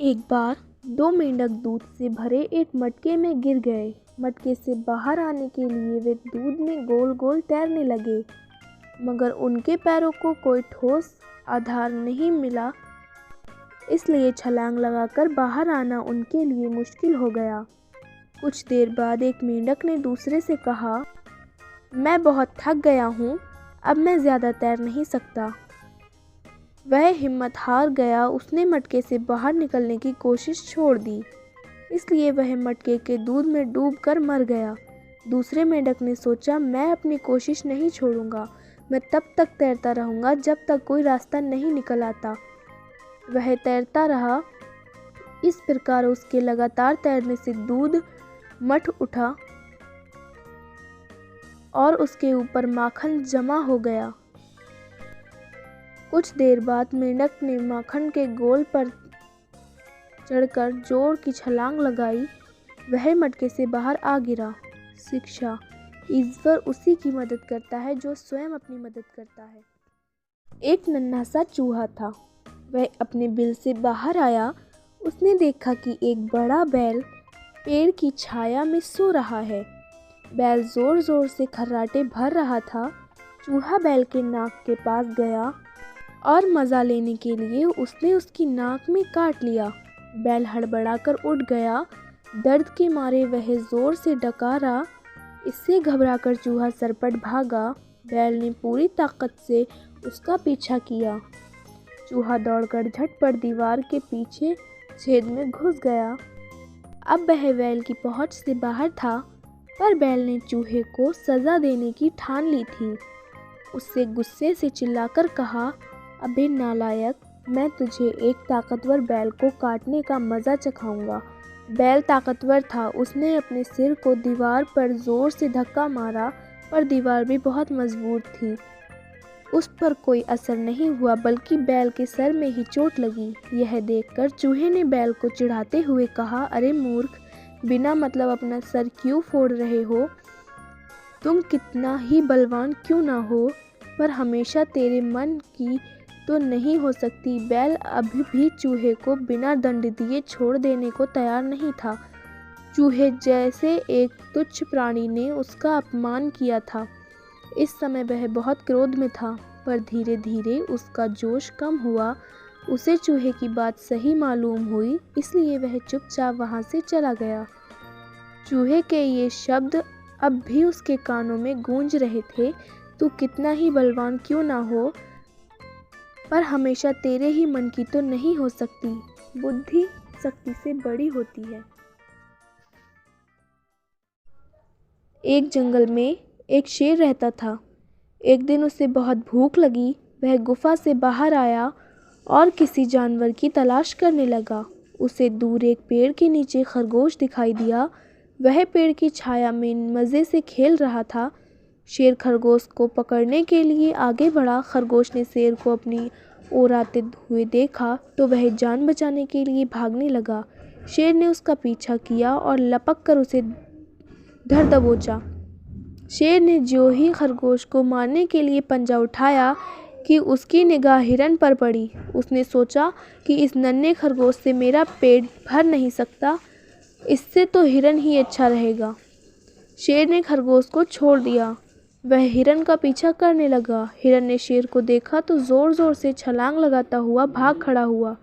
एक बार दो मेंढक दूध से भरे एक मटके में गिर गए। मटके से बाहर आने के लिए वे दूध में गोल गोल तैरने लगे, मगर उनके पैरों को कोई ठोस आधार नहीं मिला, इसलिए छलांग लगाकर बाहर आना उनके लिए मुश्किल हो गया। कुछ देर बाद एक मेंढक ने दूसरे से कहा, मैं बहुत थक गया हूँ, अब मैं ज़्यादा तैर नहीं सकता। वह हिम्मत हार गया। उसने मटके से बाहर निकलने की कोशिश छोड़ दी, इसलिए वह मटके के दूध में डूबकर मर गया। दूसरे मेंढक ने सोचा, मैं अपनी कोशिश नहीं छोड़ूंगा, मैं तब तक तैरता रहूंगा जब तक कोई रास्ता नहीं निकल आता। वह तैरता रहा। इस प्रकार उसके लगातार तैरने से दूध मठ उठा और उसके ऊपर माखन जमा हो गया। कुछ देर बाद मेंढक ने माखन के गोल पर चढ़कर जोर की छलांग लगाई। वह मटके से बाहर आ गिरा। शिक्षा: ईश्वर उसी की मदद करता है जो स्वयं अपनी मदद करता है। एक नन्हा सा चूहा था। वह अपने बिल से बाहर आया। उसने देखा कि एक बड़ा बैल पेड़ की छाया में सो रहा है। बैल जोर जोर से खर्राटे भर रहा था। चूहा बैल के नाक के पास गया और मज़ा लेने के लिए उसने उसकी नाक में काट लिया। बैल हड़बड़ाकर उठ गया। दर्द के मारे वह जोर से डकारा। इससे घबराकर चूहा सरपट भागा। बैल ने पूरी ताकत से उसका पीछा किया। चूहा दौड़कर झटपट दीवार के पीछे छेद में घुस गया। अब वह बैल की पहुंच से बाहर था, पर बैल ने चूहे को सज़ा देने की ठान ली थी। उससे गुस्से से चिल्लाकर कहा, अबे नालायक, मैं तुझे एक ताकतवर बैल को काटने का मज़ा चखाऊंगा। बैल ताकतवर था। उसने अपने सिर को दीवार पर जोर से धक्का मारा, पर दीवार भी बहुत मजबूत थी। उस पर कोई असर नहीं हुआ, बल्कि बैल के सर में ही चोट लगी। यह देखकर चूहे ने बैल को चिढ़ाते हुए कहा, अरे मूर्ख, बिना मतलब अपना सर क्यों फोड़ रहे हो? तुम कितना ही बलवान क्यों ना हो, पर हमेशा तेरे मन की तो नहीं हो सकती। बैल अभी भी चूहे को बिना दंड दिए छोड़ देने को तैयार नहीं था। चूहे जैसे एक तुच्छ प्राणी ने उसका अपमान किया था। इस समय वह बहुत क्रोध में था, पर धीरे धीरे उसका जोश कम हुआ। उसे चूहे की बात सही मालूम हुई, इसलिए वह चुपचाप वहां से चला गया। चूहे के ये शब्द अब भी उसके कानों में गूंज रहे थे, तू कितना ही बलवान क्यों ना हो, पर हमेशा तेरे ही मन की तो नहीं हो सकती। बुद्धि शक्ति से बड़ी होती है। एक जंगल में एक शेर रहता था। एक दिन उसे बहुत भूख लगी। वह गुफा से बाहर आया और किसी जानवर की तलाश करने लगा। उसे दूर एक पेड़ के नीचे खरगोश दिखाई दिया। वह पेड़ की छाया में मज़े से खेल रहा था। शेर खरगोश को पकड़ने के लिए आगे बढ़ा। खरगोश ने शेर को अपनी ओर आते हुए देखा तो वह जान बचाने के लिए भागने लगा। शेर ने उसका पीछा किया और लपक कर उसे धर दबोचा। शेर ने ज्यों ही खरगोश को मारने के लिए पंजा उठाया कि उसकी निगाह हिरन पर पड़ी। उसने सोचा कि इस नन्हे खरगोश से मेरा पेट भर नहीं सकता, इससे तो हिरन ही अच्छा रहेगा। शेर ने खरगोश को छोड़ दिया। वह हिरन का पीछा करने लगा। हिरन ने शेर को देखा तो जोर जोर से छलांग लगाता हुआ भाग खड़ा हुआ।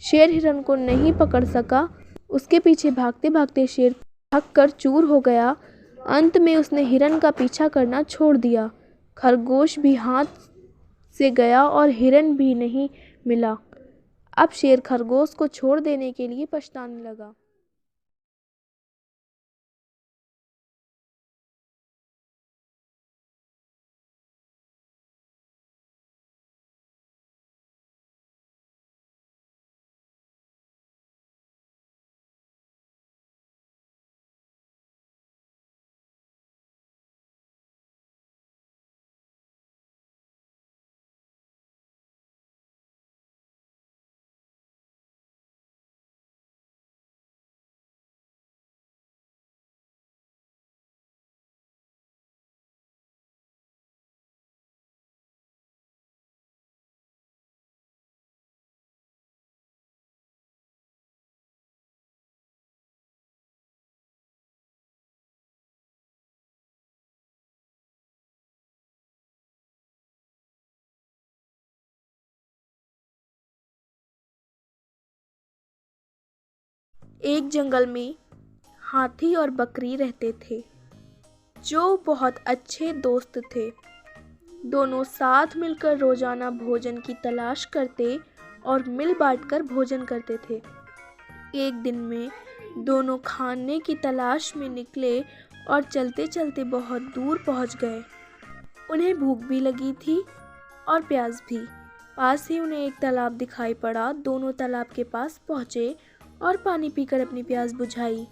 शेर हिरन को नहीं पकड़ सका। उसके पीछे भागते भागते शेर थक कर चूर हो गया। अंत में उसने हिरन का पीछा करना छोड़ दिया। खरगोश भी हाथ से गया और हिरन भी नहीं मिला। अब शेर खरगोश को छोड़ देने के लिए पछताने लगा। एक जंगल में हाथी और बकरी रहते थे, जो बहुत अच्छे दोस्त थे। दोनों साथ मिलकर रोजाना भोजन की तलाश करते और मिल बांटकर भोजन करते थे। एक दिन में दोनों खाने की तलाश में निकले और चलते चलते बहुत दूर पहुंच गए। उन्हें भूख भी लगी थी और प्यास भी। पास ही उन्हें एक तालाब दिखाई पड़ा। दोनों तालाब के पास पहुंचे और पानी पीकर अपनी प्यास बुझाई।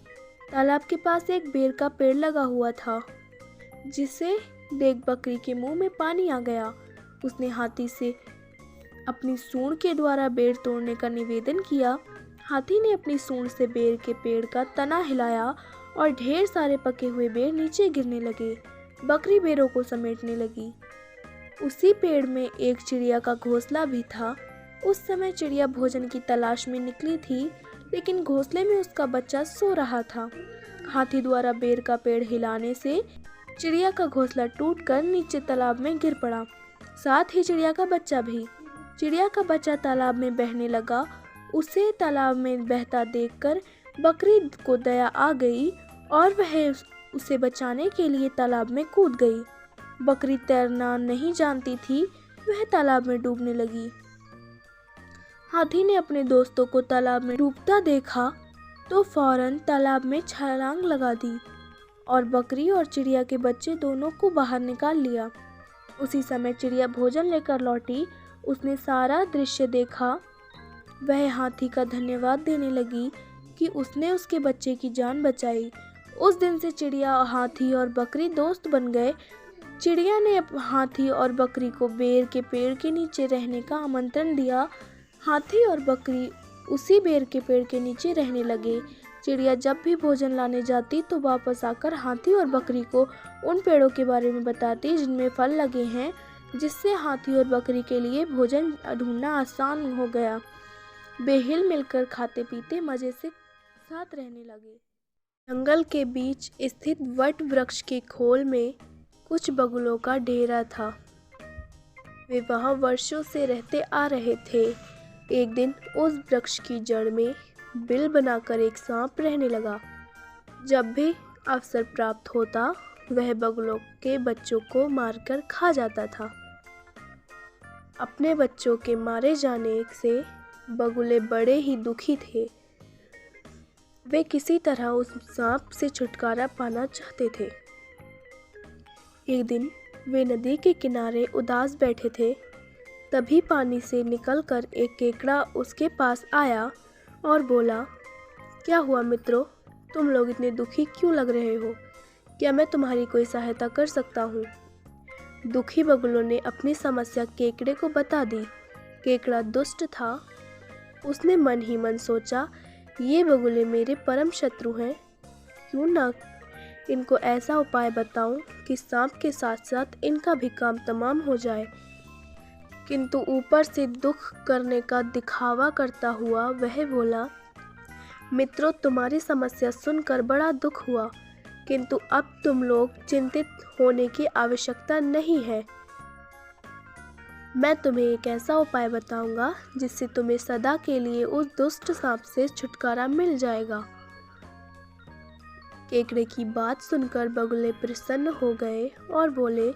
तालाब के पास एक बेर का पेड़ लगा हुआ था, जिसे देख बकरी के मुंह में पानी आ गया। उसने हाथी से अपनी सूंड के द्वारा बेर तोड़ने का निवेदन किया। हाथी ने अपनी सूंड से बेर के पेड़ का तना हिलाया और ढेर सारे पके हुए बेर नीचे गिरने लगे। बकरी बेरों को समेटने लगी। उसी पेड़ में एक चिड़िया का घोंसला भी था। उस समय चिड़िया भोजन की तलाश में निकली थी, लेकिन घोंसले में उसका बच्चा सो रहा था। हाथी द्वारा बेर का पेड़ हिलाने से चिड़िया का घोंसला टूटकर नीचे तालाब में गिर पड़ा, साथ ही चिड़िया का बच्चा भी। चिड़िया का बच्चा तालाब में बहने लगा। उसे तालाब में बहता देखकर बकरी को दया आ गई और वह उसे बचाने के लिए तालाब में कूद गई। बकरी तैरना नहीं जानती थी, वह तालाब में डूबने लगी। हाथी ने अपने दोस्तों को तालाब में डूबता देखा तो फौरन तालाब में छलांग लगा दी और बकरी और चिड़िया के बच्चे दोनों को बाहर निकाल लिया। उसी समय चिड़िया भोजन लेकर लौटी। उसने सारा दृश्य देखा। वह हाथी का धन्यवाद देने लगी कि उसने उसके बच्चे की जान बचाई। उस दिन से चिड़िया, हाथी और बकरी दोस्त बन गए। चिड़िया ने हाथी और बकरी को बेर के पेड़ के नीचे रहने का आमंत्रण दिया। हाथी और बकरी उसी बेर के पेड़ के नीचे रहने लगे। चिड़िया जब भी भोजन लाने जाती तो वापस आकर हाथी और बकरी को उन पेड़ों के बारे में बताती जिनमें फल लगे हैं, जिससे हाथी और बकरी के लिए भोजन ढूंढना आसान हो गया। बेहिल मिलकर खाते पीते मजे से साथ रहने लगे। जंगल के बीच स्थित वट वृक्ष के खोल में कुछ बगुलों का डेरा था। वे वहां वर्षों से रहते आ रहे थे। एक दिन उस वृक्ष की जड़ में बिल बनाकर एक सांप रहने लगा। जब भी अवसर प्राप्त होता, वह बगुलों के बच्चों को मारकर खा जाता था। अपने बच्चों के मारे जाने से बगुले बड़े ही दुखी थे। वे किसी तरह उस सांप से छुटकारा पाना चाहते थे। एक दिन वे नदी के किनारे उदास बैठे थे। तभी पानी से निकलकर एक केकड़ा उसके पास आया और बोला, क्या हुआ मित्रों, तुम लोग इतने दुखी क्यों लग रहे हो? क्या मैं तुम्हारी कोई सहायता कर सकता हूँ? दुखी बगुलों ने अपनी समस्या केकड़े को बता दी। केकड़ा दुष्ट था। उसने मन ही मन सोचा, ये बगुले मेरे परम शत्रु हैं, क्यों ना इनको ऐसा उपाय बताऊं कि सांप के साथ साथ इनका भी काम तमाम हो जाए। किंतु ऊपर से दुख करने का दिखावा करता हुआ वह बोला, मित्रों, तुम्हारी समस्या सुनकर बड़ा दुख हुआ, किंतु अब तुम लोग चिंतित होने की आवश्यकता नहीं है। मैं तुम्हें एक ऐसा उपाय बताऊंगा जिससे तुम्हें सदा के लिए उस दुष्ट सांप से छुटकारा मिल जाएगा। केकड़े की बात सुनकर बगुले प्रसन्न हो गए और बोले,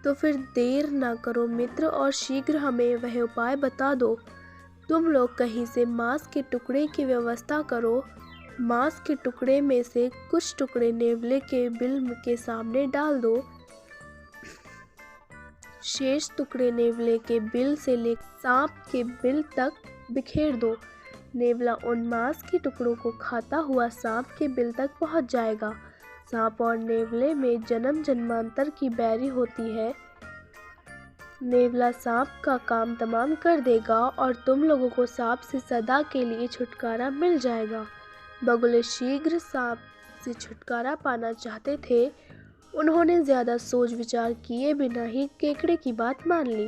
तो फिर देर ना करो मित्र और शीघ्र हमें वह उपाय बता दो। तुम लोग कहीं से मांस के टुकड़े की व्यवस्था करो। मांस के टुकड़े में से कुछ टुकड़े नेवले के बिल के सामने डाल दो। शेष टुकड़े नेवले के बिल से लेकर सांप के बिल तक बिखेर दो। नेवला उन मांस के टुकड़ों को खाता हुआ सांप के बिल तक पहुंच जाएगा। सांप और नेवले में जन्म जन्मांतर की बैरी होती है। नेवला सांप का काम तमाम कर देगा और तुम लोगों को सांप से सदा के लिए छुटकारा मिल जाएगा। बगुले शीघ्र सांप से छुटकारा पाना चाहते थे। उन्होंने ज़्यादा सोच विचार किए बिना ही केकड़े की बात मान ली।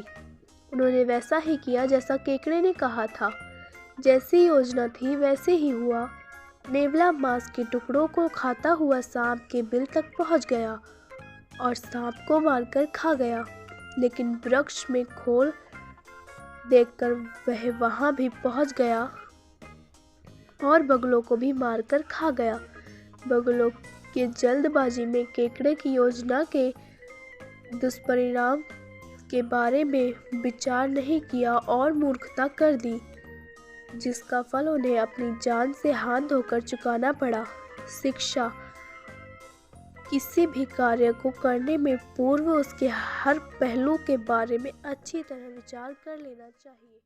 उन्होंने वैसा ही किया जैसा केकड़े ने कहा था। जैसी योजना थी वैसे ही हुआ। नेवला मांस के टुकड़ों को खाता हुआ सांप के बिल तक पहुंच गया और सांप को मारकर खा गया। लेकिन वृक्ष में खोल देखकर वह वहां भी पहुंच गया और बगुलों को भी मारकर खा गया। बगुलों के जल्दबाजी में केकड़े की योजना के दुष्परिणाम के बारे में विचार नहीं किया और मूर्खता कर दी, जिसका फल उन्हें अपनी जान से हाथ धोकर चुकाना पड़ा। शिक्षा: किसी भी कार्य को करने में पूर्व उसके हर पहलू के बारे में अच्छी तरह विचार कर लेना चाहिए।